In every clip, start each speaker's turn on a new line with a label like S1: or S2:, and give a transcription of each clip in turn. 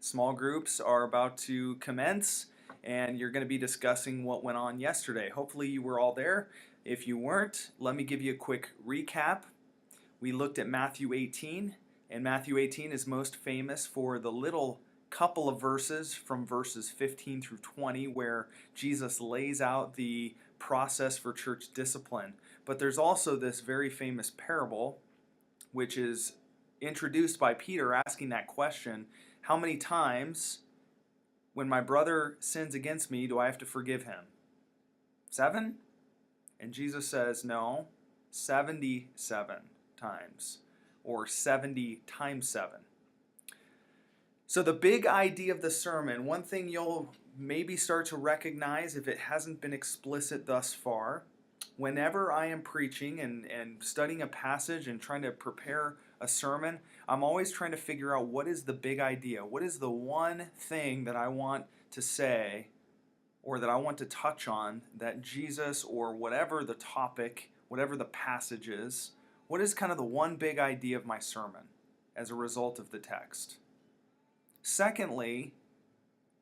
S1: Small groups are about to commence, and you're going to be discussing what went on yesterday. Hopefully, you were all there. If you weren't, let me give you a quick recap. We looked at Matthew 18, and Matthew 18 is most famous for the little couple of verses from verses 15 through 20 where Jesus lays out the process for church discipline. But there's also this very famous parable, which is introduced by Peter asking that question, how many times when my brother sins against me do I have to forgive him? 7? And Jesus says, no, 77 times, or 70 times 7. So the big idea of the sermon, one thing you'll maybe start to recognize if it hasn't been explicit thus far, whenever I am preaching and studying a passage and trying to prepare a sermon, I'm always trying to figure out what is the big idea. What is the one thing that I want to say or that I want to touch on that Jesus, or whatever the topic, whatever the passage is, what is kind of the one big idea of my sermon as a result of the text? Secondly,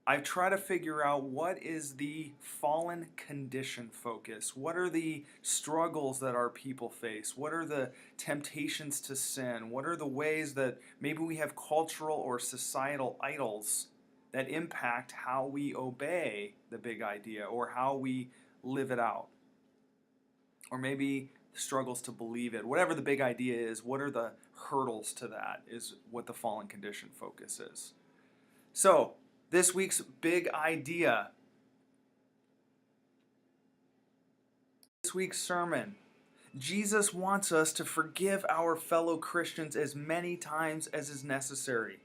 S1: I try to figure out what is the fallen condition focus. What are the struggles that our people face? What are the temptations to sin? What are the ways that maybe we have cultural or societal idols that impact how we obey the big idea or how we live it out? Or maybe struggles to believe it. Whatever the big idea is, what are the hurdles to that is what the fallen condition focus is. So, this week's big idea. This week's sermon. Jesus wants us to forgive our fellow Christians as many times as is necessary.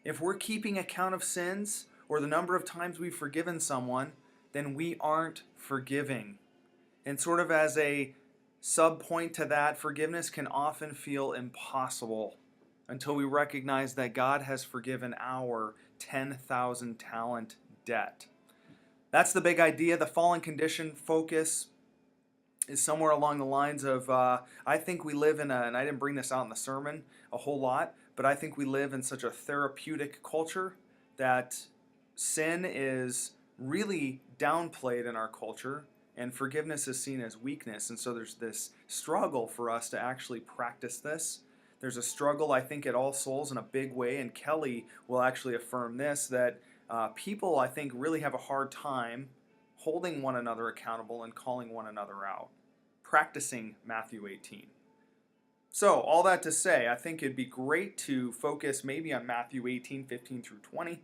S1: If we're keeping account of sins or the number of times we've forgiven someone, then we aren't forgiving. And sort of as a sub-point to that, forgiveness can often feel impossible until we recognize that God has forgiven our 10,000 talent debt. That's the big idea. The fallen condition focus is somewhere along the lines of, I think we live in and I didn't bring this out in the sermon a whole lot, but I think we live in such a therapeutic culture that sin is really downplayed in our culture, and forgiveness is seen as weakness. And so there's this struggle for us to actually practice this. There's a struggle, I think, at All Souls in a big way, and Kelly will actually affirm this, that people, I think, really have a hard time holding one another accountable and calling one another out, practicing Matthew 18. So, all that to say, I think it'd be great to focus maybe on Matthew 18, 15 through 20.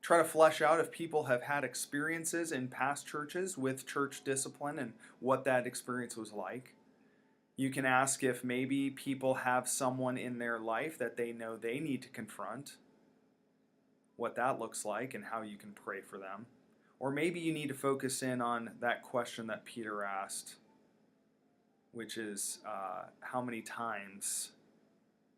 S1: Try to flesh out if people have had experiences in past churches with church discipline and what that experience was like. You can ask if maybe people have someone in their life that they know they need to confront, what that looks like and how you can pray for them. Or maybe you need to focus in on that question that Peter asked, which is, how many times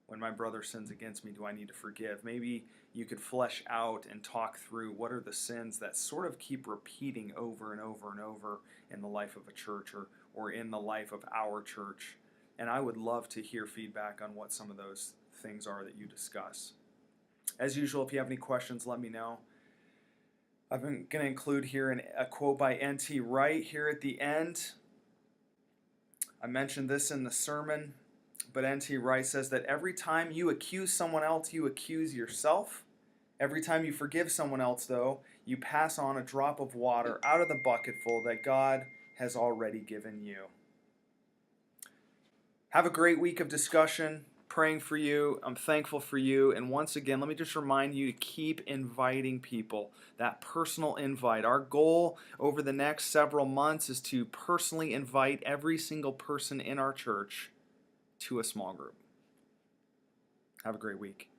S1: when my brother sins against me do I need to forgive? Maybe you could flesh out and talk through what are the sins that sort of keep repeating over and over and over in the life of a church or in the life of our church. And I would love to hear feedback on what some of those things are that you discuss. As usual, if you have any questions, let me know. I'm going to include here a quote by N.T. Wright here at the end. I mentioned this in the sermon, but N.T. Wright says that every time you accuse someone else, you accuse yourself. Every time you forgive someone else, though, you pass on a drop of water out of the bucketful that God has already given you. Have a great week of discussion. Praying for you. I'm thankful for you. And once again, let me just remind you to keep inviting people. That personal invite. Our goal over the next several months is to personally invite every single person in our church to a small group. Have a great week.